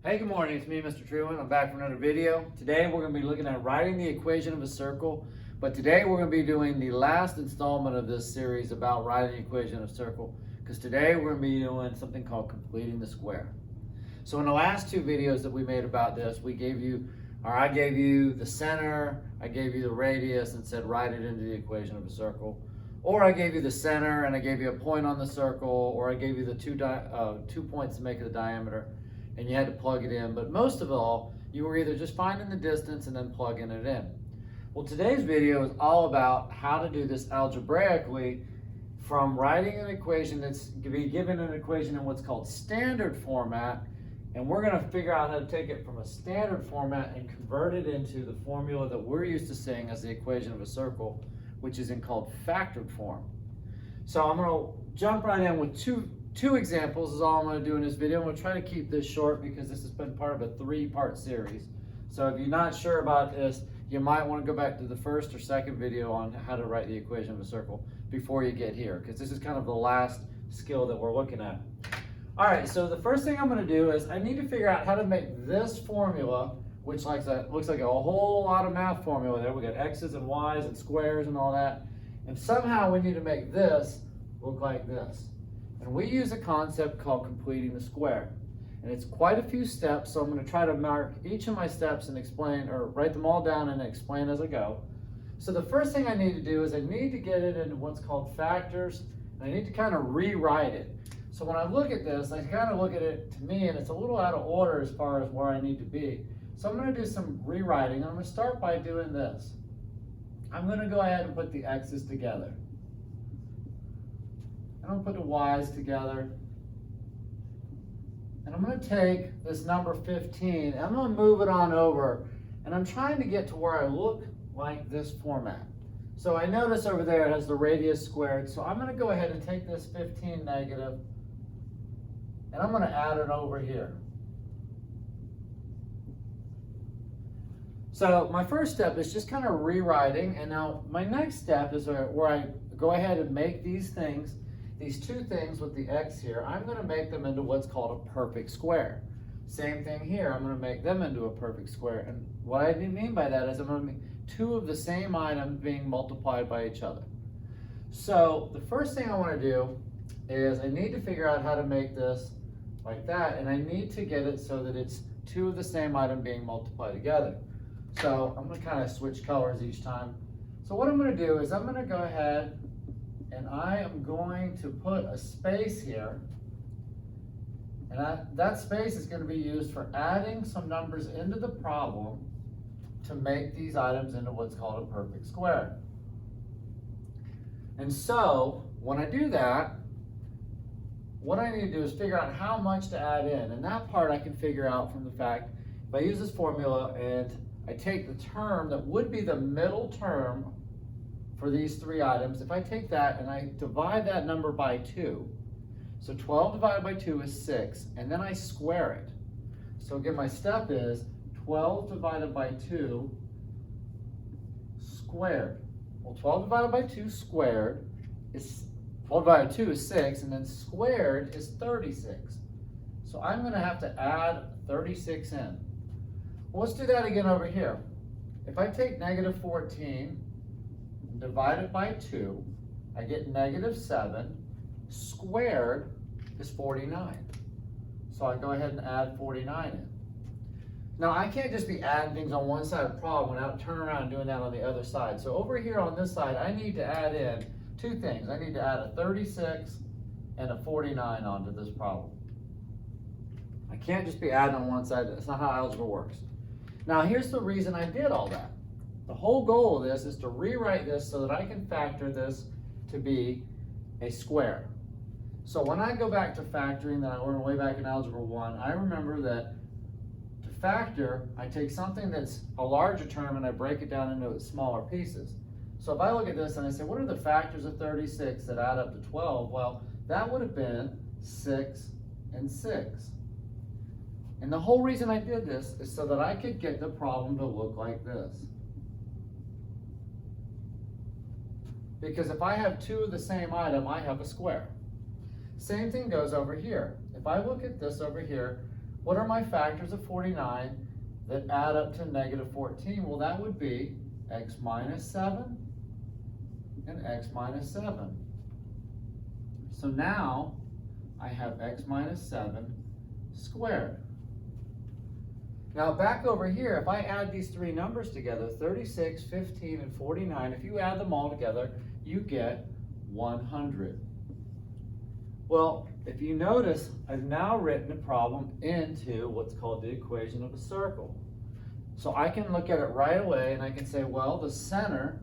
Hey, good morning. It's me, Mr. Truman. I'm back for another video. Today we're going to be looking at writing the equation of a circle, but today we're going to be doing the last installment of this series about writing the equation of a circle, because today we're going to be doing something called completing the square. So in the last two videos that we made about this, I gave you the center, I gave you the radius and said write it into the equation of a circle. Or I gave you the center and I gave you a point on the circle, or I gave you the two points to make the diameter, and you had to plug it in. But most of all, you were either just finding the distance and then plugging it in. Well, today's video is all about how to do this algebraically, from writing an equation that's to be given an equation in what's called standard format, and we're going to figure out how to take it from a standard format and convert it into the formula that we're used to seeing as the equation of a circle, which is in called factored form. So I'm going to jump right in with two examples is all I'm going to do in this video. I'm going to try to keep this short because this has been part of a three-part series. So if you're not sure about this, you might want to go back to the first or second video on how to write the equation of a circle before you get here, because this is kind of the last skill that we're looking at. All right, so the first thing I'm going to do is I need to figure out how to make this formula, which looks like a whole lot of math formula there. We got x's and y's and squares and all that. And somehow we need to make this look like this. And we use a concept called completing the square. And it's quite a few steps, so I'm going to try to mark each of my steps and explain, or write them all down and explain as I go. So the first thing I need to do is I need to get it into what's called factors, and I need to kind of rewrite it. So when I look at this, I kind of look at it to me, and it's a little out of order as far as where I need to be. So I'm going to do some rewriting, and I'm going to start by doing this. I'm going to go ahead and put the x's together. And I'm going to put the y's together. And I'm going to take this number 15, and I'm going to move it on over. And I'm trying to get to where I look like this format. So I notice over there it has the radius squared. So I'm going to go ahead and take this 15 negative, and I'm going to add it over here. So my first step is just kind of rewriting, and now my next step is where I go ahead and make these things, these two things with the x here, I'm going to make them into what's called a perfect square. Same thing here, I'm going to make them into a perfect square. And what I mean by that is I'm going to make two of the same items being multiplied by each other. So the first thing I want to do is I need to figure out how to make this like that, and I need to get it so that it's two of the same item being multiplied together. So I'm going to kind of switch colors each time. So what I'm going to do is I'm going to go ahead and I am going to put a space here. And that space is going to be used for adding some numbers into the problem to make these items into what's called a perfect square. And so when I do that, what I need to do is figure out how much to add in. And that part I can figure out from the fact, if I use this formula and I take the term that would be the middle term for these three items, if I take that and I divide that number by 2, so 12 divided by 2 is 6, and then I square it. So again, my step is 12 divided by 2 squared. Well, 12 divided by 2 squared is 12 divided by 2 is 6, and then squared is 36. So I'm going to have to add 36 in. Well, let's do that again over here. If I take negative 14 and divide it by 2, I get negative 7. Squared is 49. So I go ahead and add 49 in. Now I can't just be adding things on one side of the problem without turning around and doing that on the other side. So over here on this side, I need to add in two things. I need to add a 36 and a 49 onto this problem. I can't just be adding on one side. That's not how algebra works. Now here's the reason I did all that. The whole goal of this is to rewrite this so that I can factor this to be a square. So when I go back to factoring that I learned way back in Algebra 1, I remember that to factor, I take something that's a larger term and I break it down into smaller pieces. So if I look at this and I say, what are the factors of 36 that add up to 12? Well, that would have been 6 and 6. And the whole reason I did this is so that I could get the problem to look like this. Because if I have two of the same item, I have a square. Same thing goes over here. If I look at this over here, What are my factors of 49 that add up to negative 14? Well, that would be x minus 7 and x minus 7. So now I have x minus 7 squared. Now back over here, if I add these three numbers together, 36, 15, and 49, if you add them all together, you get 100. Well, if you notice, I've now written a problem into what's called the equation of a circle. So I can look at it right away and I can say, well, the center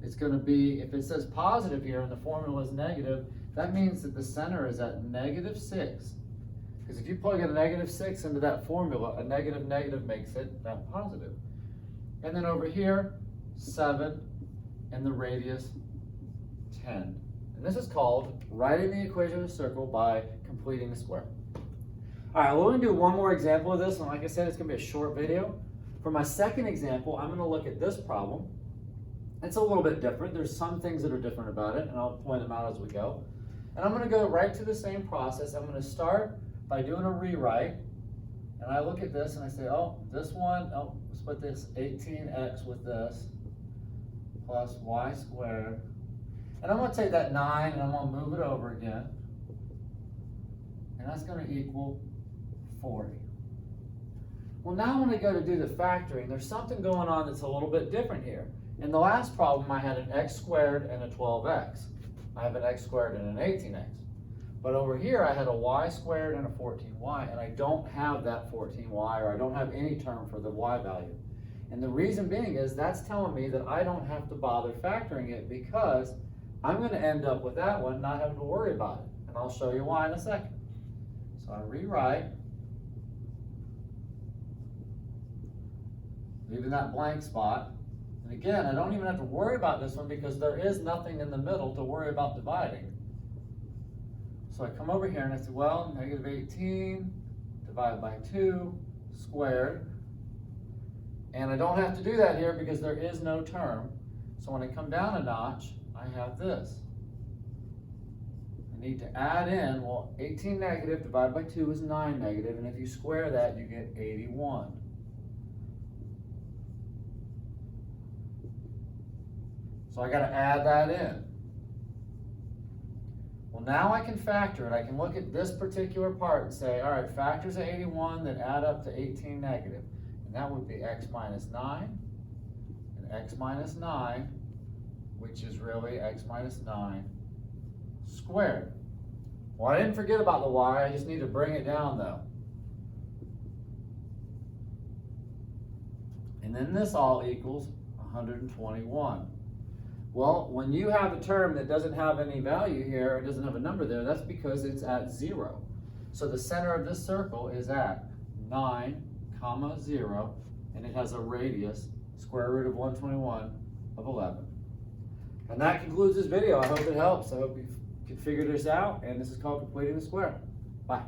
is going to be, if it says positive here and the formula is negative, that means that the center is at negative 6. Because if you plug in a negative 6 into that formula, a negative negative makes it that positive. And then over here, 7, and the radius 10. And this is called writing the equation of a circle by completing the square. All right, we're going to do one more example of this, and like I said, it's going to be a short video. For my second example, I'm going to look at this problem. It's a little bit different. There's some things that are different about it, and I'll point them out as we go. And I'm going to go right to the same process. I'm going to start by doing a rewrite, and I look at this and I say, oh, this one, oh, split this 18x with this, plus y squared. And I'm going to take that 9 and I'm going to move it over again. And that's going to equal 40. Well, now when I go to do the factoring, there's something going on that's a little bit different here. In the last problem, I had an x squared and a 12x. I have an x squared and an 18x. But over here, I had a y squared and a 14y, and I don't have that 14y, or I don't have any term for the y value. And the reason being is that's telling me that I don't have to bother factoring it because I'm going to end up with that one not having to worry about it. And I'll show you why in a second. So I rewrite, leaving that blank spot. And again, I don't even have to worry about this one because there is nothing in the middle to worry about dividing. So I come over here and I say, well, negative 18 divided by 2 squared. And I don't have to do that here because there is no term. So when I come down a notch, I have this. I need to add in, well, 18 negative divided by 2 is 9 negative, and if you square that, you get 81. So I got to add that in. Well, now I can factor it. I can look at this particular part and say, all right, factors of 81 that add up to 18 negative. And that would be x minus 9 and x minus 9, which is really x minus 9 squared. Well, I didn't forget about the y. I just need to bring it down, though. And then this all equals 121. Well, when you have a term that doesn't have any value here, or doesn't have a number there, that's because it's at 0. So the center of this circle is at 9, 0, and it has a radius, square root of 121 of 11. And that concludes this video. I hope it helps. I hope you can figure this out, and this is called completing the square. Bye.